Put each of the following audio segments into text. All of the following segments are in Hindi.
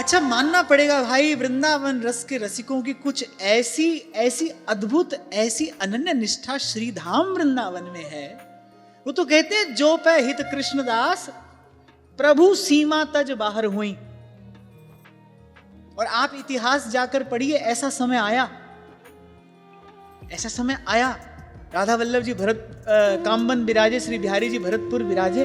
अच्छा, मानना पड़ेगा भाई, वृंदावन रस के रसिकों की कुछ ऐसी ऐसी अद्भुत, ऐसी अनन्य निष्ठा श्रीधाम वृंदावन में है। वो तो कहते हैं, जो पै हित कृष्णदास प्रभु सीमा तज बाहर हुई। और आप इतिहास जाकर पढ़िए, ऐसा समय आया, ऐसा समय आया, राधा वल्लभ जी भरत कामबन विराजे, श्री बिहारी जी भरतपुर विराजे,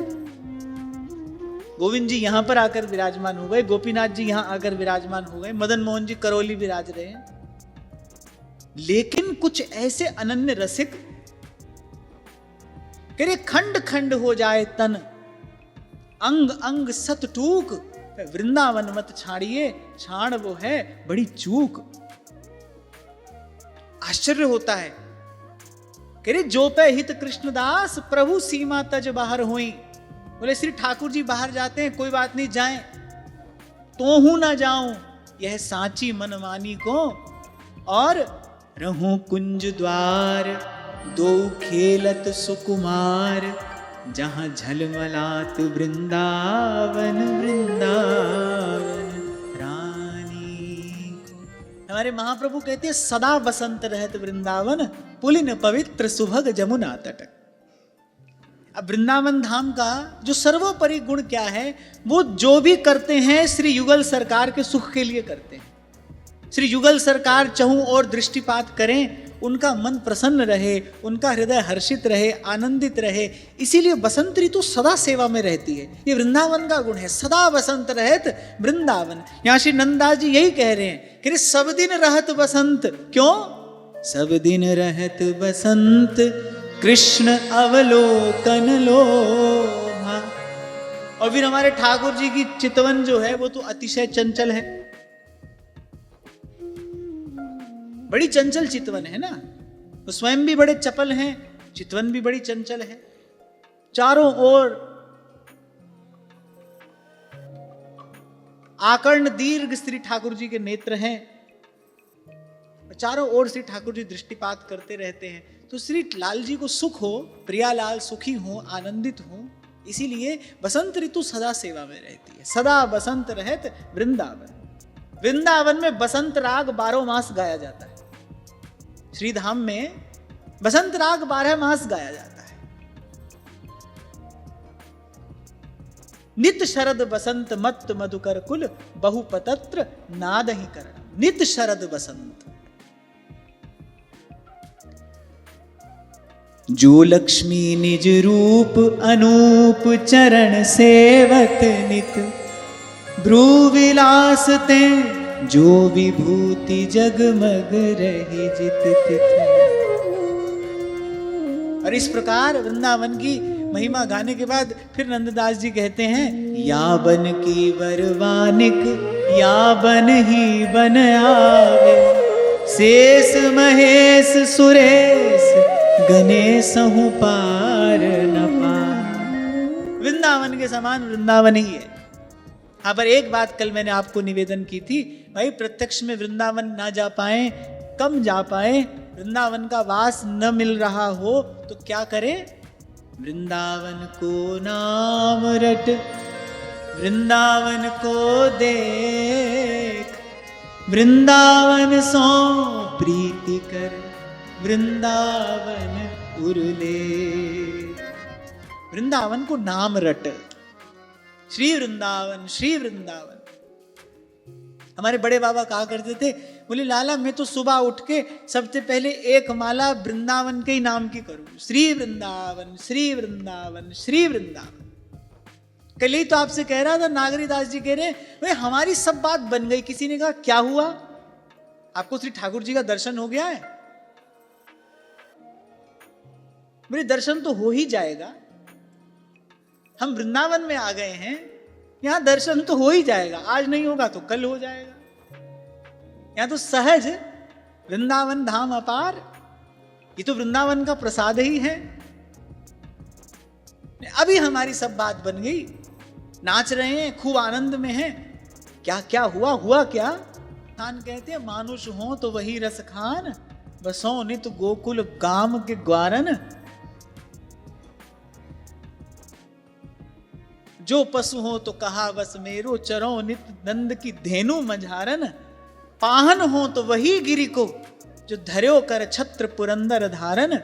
गोविंद जी यहां पर आकर विराजमान हो गए, गोपीनाथ जी यहां आकर विराजमान हो गए, मदन मोहन जी करौली विराज रहे हैं। लेकिन कुछ ऐसे अनन्य रसिक कह रहे, खंड खंड हो जाए तन, अंग अंग सत टूक, वृंदावन मत छाड़िए, छाड़ वो है बड़ी चूक। आश्चर्य होता है। कह रहे, जो पे हित कृष्णदास प्रभु सीमा तज बाहर हुई। बोले श्री ठाकुर जी बाहर जाते हैं, कोई बात नहीं, जाएं, तो हूं ना जाऊं, यह सांची मनमानी को, और रहूं कुंज द्वार, दो खेलत सुकुमार, जहां झलमलात वृंदावन वृंदावन रानी को। हमारे महाप्रभु कहते हैं, सदा बसंत रहत वृंदावन, पुलिन पवित्र सुभग जमुना तट। अब वृंदावन धाम का जो सर्वोपरि गुण क्या है, वो जो भी करते हैं श्री युगल सरकार के सुख के लिए करते हैं। श्री युगल सरकार चहु और दृष्टिपात करें, उनका मन प्रसन्न रहे, उनका हृदय हर्षित रहे, आनंदित रहे, इसीलिए बसंत ऋतु सदा सेवा में रहती है। ये वृंदावन का गुण है, सदा बसंत रहत वृंदावन। यहां श्री नंददास जी यही कह रहे हैं कि सब दिन रहत बसंत। क्यों? सब दिन रहत बसंत, कृष्ण अवलोकन लोभा। और फिर हमारे ठाकुर जी की चितवन जो है, वो तो अतिशय चंचल है, बड़ी चंचल चितवन है ना। वो स्वयं भी बड़े चपल हैं, चितवन भी बड़ी चंचल है। चारों ओर आकर्ण दीर्घ श्री ठाकुर जी के नेत्र हैं, चारों ओर श्री ठाकुर जी दृष्टिपात करते रहते हैं। तो श्री लाल जी को सुख हो, प्रियालाल सुखी हो, आनंदित हो, इसीलिए बसंत ऋतु सदा सेवा में रहती है। सदा बसंत रहत वृंदावन। वृंदावन में बसंत राग 12 मास गाया जाता है। श्रीधाम में बसंत राग 12 मास गाया जाता है। नित शरद बसंत मत मधुकर कुल, बहुपतत्र नाद ही करण। नित शरद बसंत, जो लक्ष्मी निज रूप अनूप चरण सेवत नित, भ्रू विलास ते जो विभूति जगमग रही जित तिथ। और इस प्रकार वृंदावन की महिमा गाने के बाद फिर नंददास जी कहते हैं, या बन की वरवानिक, या बन ही बन आवे, शेष महेश सुरेश, गणेश हूं पार न पार। वृंदावन के समान वृंदावन ही है। हाँ, पर एक बात कल मैंने आपको निवेदन की थी, भाई प्रत्यक्ष में वृंदावन ना जा पाए, कम जा पाए, वृंदावन का वास न मिल रहा हो तो क्या करें? वृंदावन को नाम रट, वृंदावन को देख, वृंदावन सो प्रीति कर, वृंदावन उर्ले। वृंदावन को नाम रट, श्री वृंदावन, श्री वृंदावन। हमारे बड़े बाबा कहा करते थे, बोले लाला मैं तो सुबह उठ के सबसे पहले एक माला वृंदावन के ही नाम की करूं, श्री वृंदावन, श्री वृंदावन, श्री वृंदावन। कल ही तो आपसे कह रहा था, नागरीदास जी कह रहे भाई हमारी सब बात बन गई। किसी ने कहा क्या हुआ? आपको श्री ठाकुर जी का दर्शन हो गया है? मेरे दर्शन तो हो ही जाएगा, हम वृंदावन में आ गए हैं, यहां दर्शन तो हो ही जाएगा, आज नहीं होगा तो कल हो जाएगा। यहां तो सहज वृंदावन धाम अपार, ये तो वृंदावन का प्रसाद ही है। अभी हमारी सब बात बन गई, नाच रहे हैं, खूब आनंद में हैं। क्या क्या हुआ? हुआ क्या? खान कहते हैं, मानुष हो तो वही रस खान, बसो नित गोकुल गाम के ग्वारन। जो पशु हो तो कहा बस मेरो, चरो नित नंद की धेनु मझारन। पाहन हो तो वही गिरि को, जो धर्यो कर छत्र पुरंदर धारन।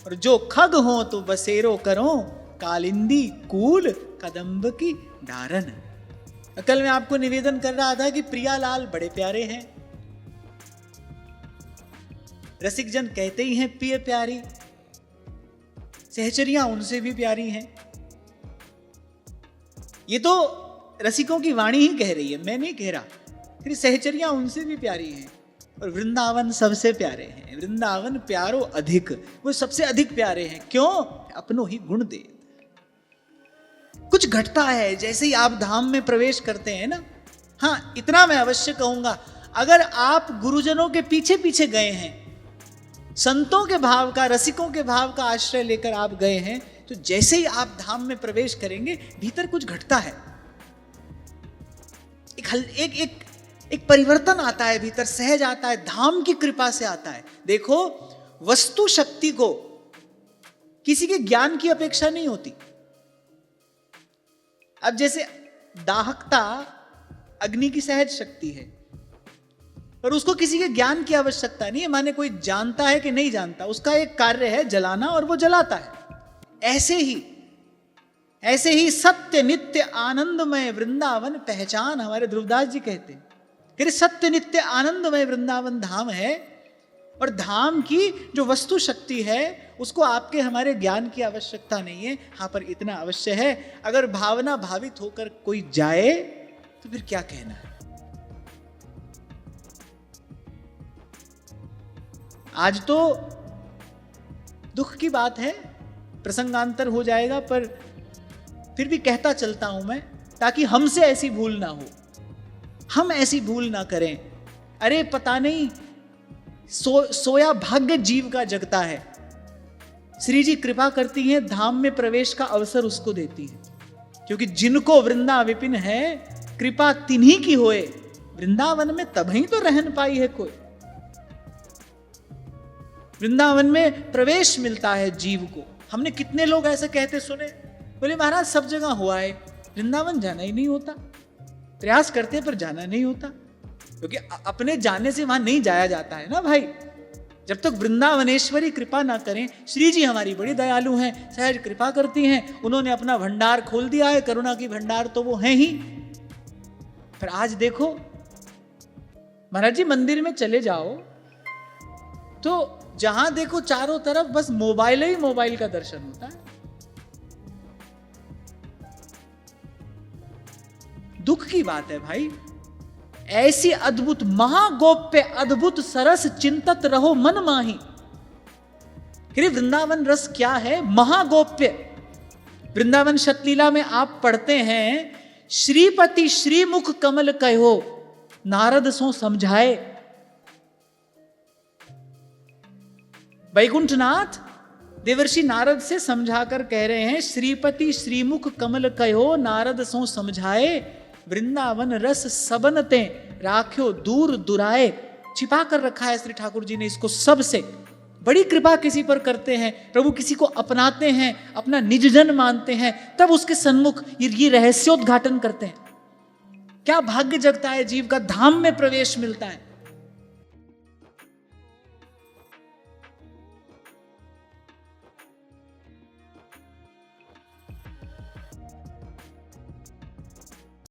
और जो खग हो तो बसेरो करो, कालिंदी कूल कदम्ब की डारन। कल मैं आपको निवेदन कर रहा था कि प्रियालाल बड़े प्यारे हैं, रसिक जन कहते ही हैं प्रिय प्यारी, सहचरियां उनसे भी प्यारी हैं। ये तो रसिकों की वाणी ही कह रही है, मैं नहीं कह रहा। फिर सहचरियां उनसे भी प्यारी हैं, और वृंदावन सबसे प्यारे हैं। वृंदावन प्यारो अधिक, वो सबसे अधिक प्यारे हैं। क्यों? अपनो ही गुण दे। कुछ घटता है जैसे ही आप धाम में प्रवेश करते हैं ना। हाँ, इतना मैं अवश्य कहूंगा, अगर आप गुरुजनों के पीछे पीछे गए हैं, संतों के भाव का, रसिकों के भाव का आश्रय लेकर आप गए हैं, तो जैसे ही आप धाम में प्रवेश करेंगे, भीतर कुछ घटता है, एक परिवर्तन आता है, भीतर सहज आता है, धाम की कृपा से आता है। देखो, वस्तु शक्ति को किसी के ज्ञान की अपेक्षा नहीं होती। अब जैसे दाहकता अग्नि की सहज शक्ति है, पर उसको किसी के ज्ञान की आवश्यकता नहीं है। माने कोई जानता है कि नहीं जानता, उसका एक कार्य है जलाना, और वो जलाता है। ऐसे ही सत्य नित्य आनंदमय वृंदावन पहचान, हमारे ध्रुवदास जी कहते हैं कि सत्य नित्य आनंदमय वृंदावन धाम है। और धाम की जो वस्तु शक्ति है, उसको आपके हमारे ज्ञान की आवश्यकता नहीं है। हाँ, पर इतना अवश्य है, अगर भावना भावित होकर कोई जाए तो फिर क्या कहना है। आज तो दुख की बात है, प्रसंगांतर हो जाएगा, पर फिर भी कहता चलता हूं मैं, ताकि हमसे ऐसी भूल ना हो, हम ऐसी भूल ना करें। अरे पता नहीं सोया भाग्य जीव का जगता है, श्री जी कृपा करती हैं, धाम में प्रवेश का अवसर उसको देती है। क्योंकि जिनको वृंदा विपिन है, कृपा तिन्हीं की होए, वृंदावन में तभी तो रहन पाई है कोई। वृंदावन में प्रवेश मिलता है जीव को। हमने कितने लोग ऐसे कहते सुने, बोले महाराज सब जगह हुआ है, वृंदावन जाना ही नहीं होता। प्रयास करते पर जाना नहीं होता, क्योंकि अपने जाने से वहां नहीं जाया जाता है ना भाई। जब तक वृंदावनेश्वरी कृपा ना करें, श्री जी हमारी बड़ी दयालु हैं, सहज कृपा करती हैं, उन्होंने अपना भंडार खोल दिया है, करुणा की भंडार तो वो है ही। फिर आज देखो महाराज जी, मंदिर में चले जाओ तो जहां देखो चारों तरफ बस मोबाइल ही मोबाइल का दर्शन होता है। दुख की बात है भाई। ऐसी अद्भुत महागोप्य अद्भुत सरस चिंतत रहो मन माही। वृंदावन रस क्या है? महागोप्य। वृंदावन शतलीला में आप पढ़ते हैं, श्रीपति श्रीमुख कमल कहो, नारद सो समझाए। वैकुंठनाथ देवर्षि नारद से समझाकर कह रहे हैं, श्रीपति श्रीमुख कमल कहो, नारद सो समझाए। वृंदावन रस सबनते राख्यो दूर दुराए। छिपा कर रखा है श्री ठाकुर जी ने इसको सबसे। बड़ी कृपा किसी पर करते हैं, प्रभु किसी को अपनाते हैं, अपना निजजन मानते हैं, तब उसके सन्मुख ये रहस्योद्घाटन करते हैं। क्या भाग्य जगता है जीव का, धाम में प्रवेश मिलता है।